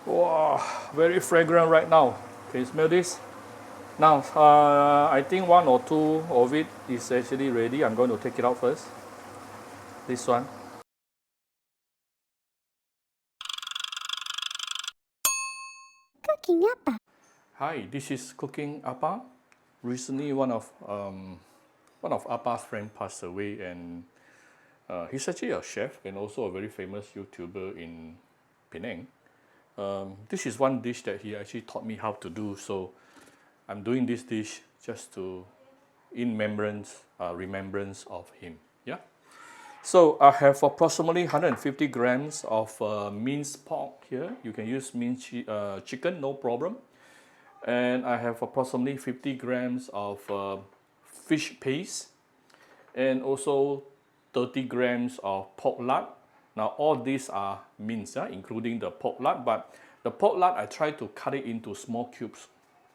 Wow, very fragrant right now. Can you smell this? Now, I think one or two of it is actually ready. I'm going to take it out first. This one. Cooking up. Hi, this is Cooking Appa. Recently, one of Appa's friend passed away, and he's actually a chef and also a very famous YouTuber in Penang. This is one dish that he actually taught me how to do, so I'm doing this dish just to in remembrance of him. Yeah. So I have approximately 150 grams of minced pork here. You can use minced chicken, no problem. And I have approximately 50 grams of fish paste and also 30 grams of pork lard. Now all these are minced, including the pork lard, but the pork lard I try to cut it into small cubes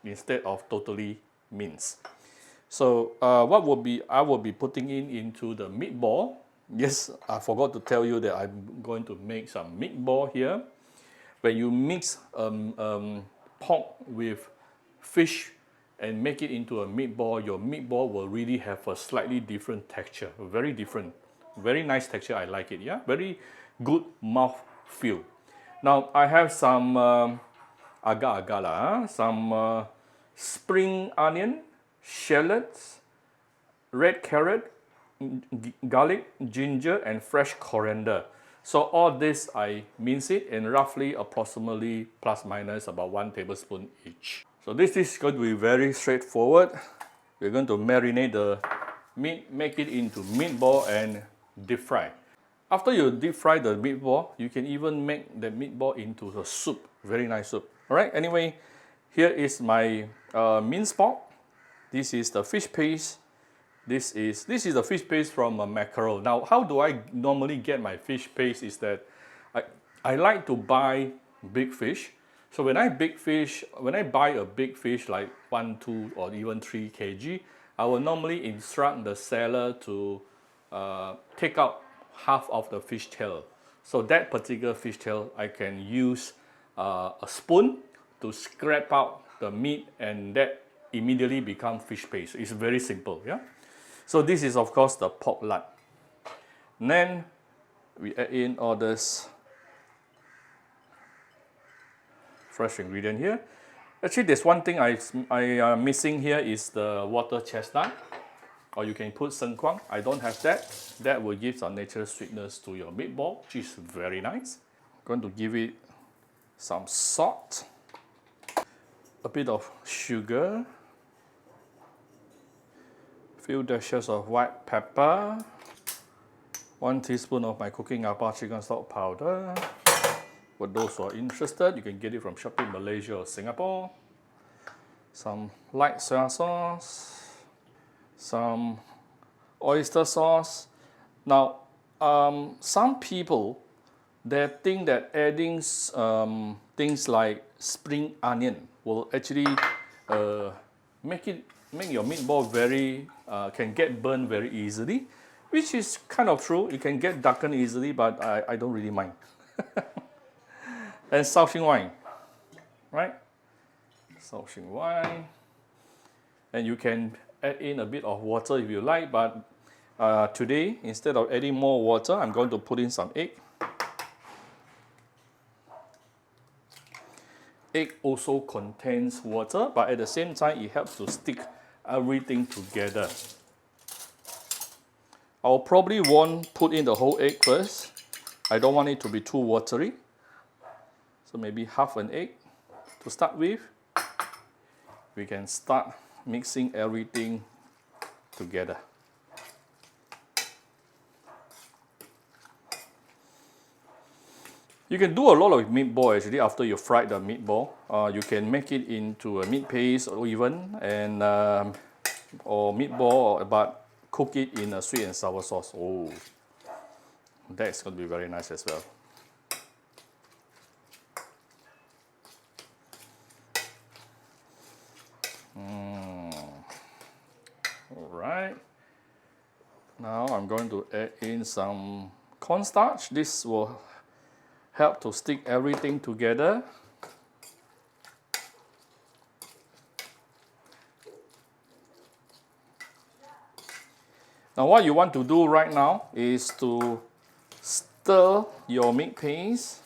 instead of totally minced. So what will be I will be putting into the meatball. Yes, I forgot to tell you that I'm going to make some meatball here. When you mix pork with fish and make it into a meatball, your meatball will really have a slightly different texture, very different, very nice texture. I like it. Yeah, very good mouth feel. Now I have some agar-agar lah, some spring onion, shallots, red carrot, garlic, ginger, and fresh coriander. So all this I mince it in roughly approximately plus minus about 1 tablespoon each. So this is going to be very straightforward. We're going to marinate the meat, make it into meatball and deep fry. After you deep fry the meatball, you can even make the meatball into a soup, very nice soup. All right, anyway, here is my minced pork. This is the fish paste. This is the fish paste from a mackerel. Now, how do I normally get my fish paste is that I like to buy big fish. So when I buy a big fish like 1, 2, or even 3 kg, I will normally instruct the seller to take out half of the fish tail. So that particular fish tail, I can use a spoon to scrape out the meat, and that immediately become fish paste. It's very simple, yeah. So this is of course the pork lard. And then we add in all this fresh ingredient here. Actually, there's one thing I am missing here is the water chestnut, or you can put sengkuang. I don't have that. That will give some natural sweetness to your meatball, which is very nice. I'm going to give it some salt, a bit of sugar, few dashes of white pepper, 1 teaspoon of my Cooking Appa chicken stock powder. For those who are interested, you can get it from Shopee Malaysia or Singapore. Some light soy sauce, some oyster sauce. Now, some people they think that adding things like spring onion will actually make your meatball very can get burned very easily, which is kind of true. You can get darkened easily, but I don't really mind. And Shaoxing wine, right? Shaoxing wine, and you can add in a bit of water if you like, but today instead of adding more water, I'm going to put in some egg. Egg also contains water, but at the same time it helps to stick everything together. I'll probably won't put in the whole egg first. I don't want it to be too watery. So maybe half an egg to start with. We can start mixing everything together. You can do a lot of meatball actually after you fried the meatball. You can make it into a meat paste or even or meatball, but cook it in a sweet and sour sauce. Oh, that's going to be very nice as well. All right. Now I'm going to add in some cornstarch. This will help to stick everything together. Now what you want to do right now is to stir your meat paste.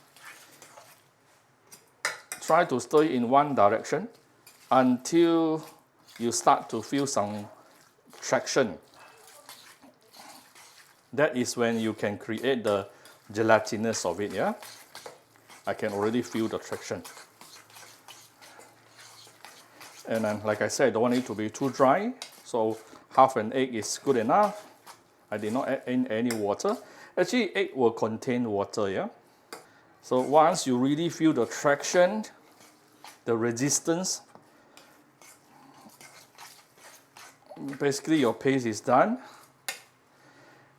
Try to stir it in one direction until you start to feel some traction. That is when you can create the gelatinous of it, yeah? I can already feel the traction. And then, like I said, I don't want it to be too dry, so half an egg is good enough. I did not add in any water. Actually, egg will contain water, yeah? So once you really feel the traction, the resistance, basically your paste is done.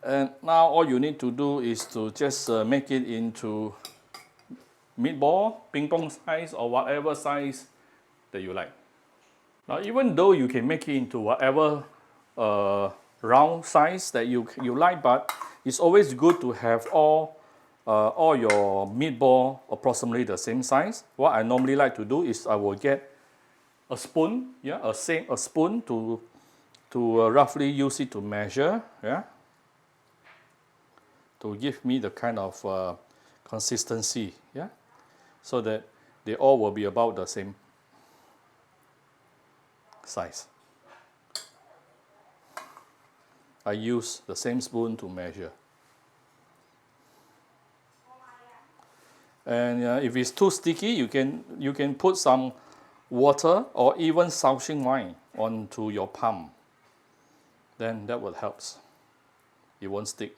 And now all you need to do is to just make it into meatball, ping pong size, or whatever size that you like. Now, even though you can make it into whatever round size that you like, but it's always good to have all your meatball approximately the same size. What I normally like to do is I will get a spoon, yeah, a spoon to roughly use it to measure, yeah, to give me the kind of consistency, yeah, so that they all will be about the same size. I use the same spoon to measure. And if it's too sticky, you can put some water or even Shaoxing wine onto your palm. Then that will help. It won't stick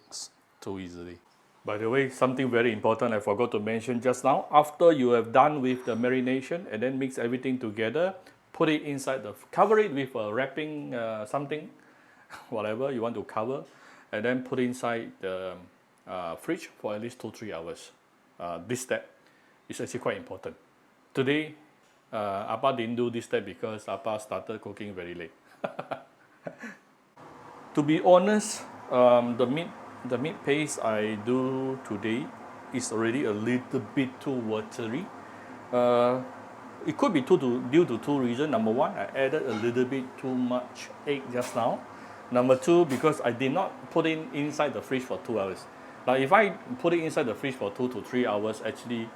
too easily. By the way, something very important I forgot to mention just now. After you have done with the marination and then mix everything together, put it inside cover it with a wrapping something, whatever you want to cover, and then put it inside the fridge for at least 2-3 hours. This step is actually quite important. Today, Appa didn't do this step because Appa started cooking very late. To be honest, the meat paste I do today is already a little bit too watery. It could be due to two reasons. Number one, I added a little bit too much egg just now. Number two, because I did not put it inside the fridge for 2 hours. Now, if I put it inside the fridge for 2 to 3 hours, actually,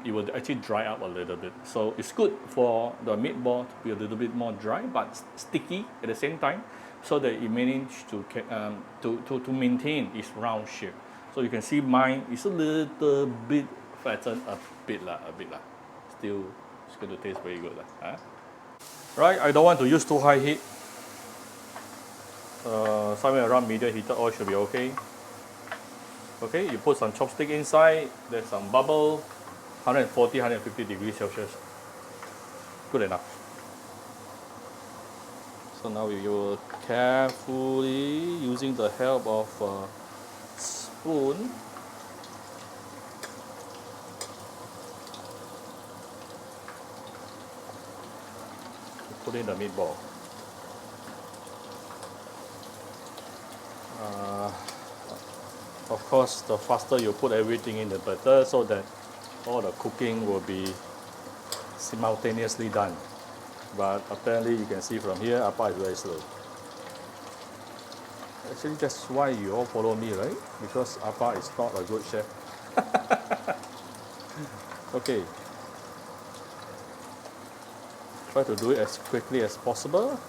it will actually dry up a little bit. So it's good for the meatball to be a little bit more dry, but sticky at the same time, so that it manages to maintain its round shape. So you can see mine is a little bit flattened a bit lah. Still, it's going to taste very good lah. Huh? Right, I don't want to use too high heat. Somewhere around medium heated oil should be okay. Okay, you put some chopstick inside, there's some bubble, 140, 150 degrees Celsius. Good enough. So now we will carefully, using the help of a spoon, put in the meatball. Of course, the faster you put everything in, the better, so that all the cooking will be simultaneously done. But apparently, you can see from here, Appa is very slow. Actually, that's why you all follow me, right? Because Appa is not a good chef. Okay. Try to do it as quickly as possible.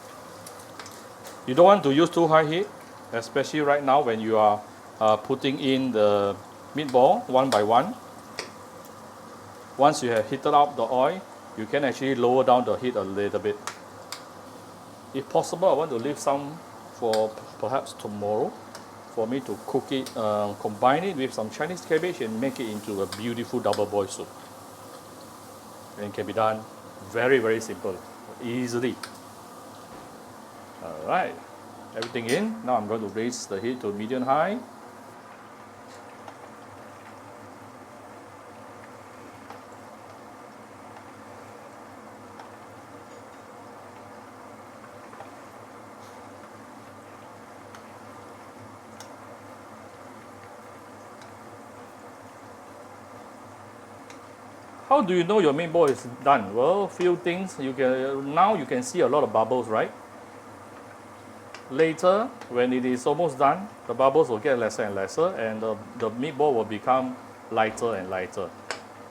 You don't want to use too high heat, especially right now when you are putting in the meatball one by one. Once you have heated up the oil, you can actually lower down the heat a little bit. If possible, I want to leave some for perhaps tomorrow for me to cook it, combine it with some Chinese cabbage and make it into a beautiful double boil soup. And it can be done very, very simple, easily. Alright, everything in. Now I'm going to raise the heat to medium high. How do you know your meatball is done? Well, few things. Now you can see a lot of bubbles, right? Later, when it is almost done, the bubbles will get lesser and lesser, and the meatball will become lighter and lighter.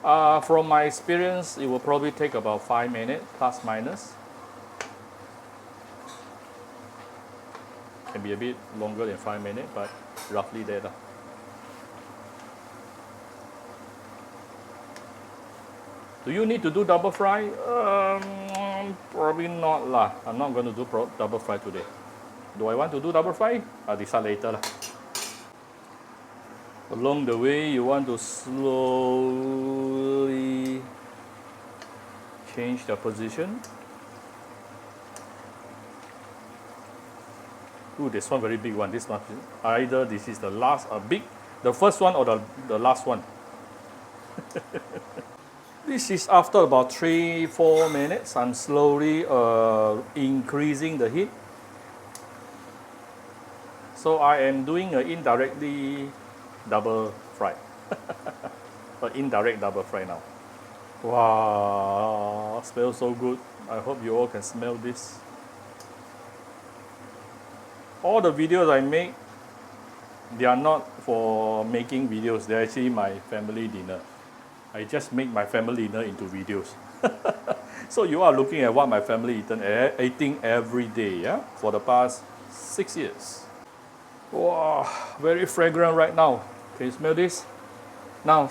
From my experience, it will probably take about 5 minutes, plus minus. Can be a bit longer than 5 minutes, but roughly there. Do you need to do double fry? Probably not lah. I'm not going to do double fry today. Do I want to do double fry? I'll decide later lah. Along the way, you want to slowly change the position. Ooh, there's one very big one. This must be either this is the last, the first one or the last one. This is after about 3-4 minutes. I'm slowly increasing the heat. So I am doing an indirectly double fry. An indirect double fry now. Wow, smells so good. I hope you all can smell this. All the videos I make, they are not for making videos. They're actually my family dinner. I just make my family dinner into videos. So you are looking at what my family eating every day, yeah, for the past 6 years. Wow, very fragrant right now. Can you smell this? Now,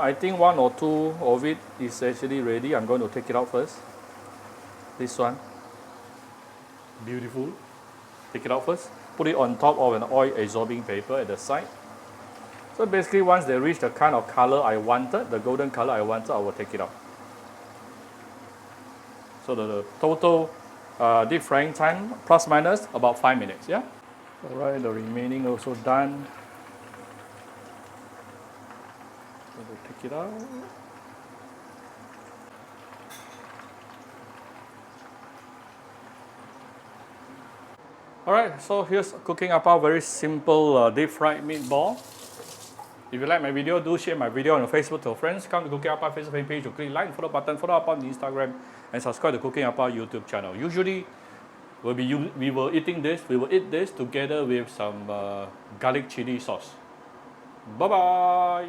I think 1 or 2 of it is actually ready. I'm going to take it out first. This one, beautiful. Take it out first. Put it on top of an oil absorbing paper at the side. So basically, once they reach the kind of color I wanted, the golden color I wanted, I will take it out. So the total deep frying time, plus minus, about 5 minutes, yeah? All right, the remaining also done. Going to take it out. All right, so here's cooking up a very simple deep fried meatball. If you like my video, do share my video on your Facebook to your friends. Come to Cooking Apa Facebook page to click like and follow button, follow up on Instagram, and subscribe to Cooking Apa YouTube channel. Usually, we will eat this together with some garlic chili sauce. Bye bye.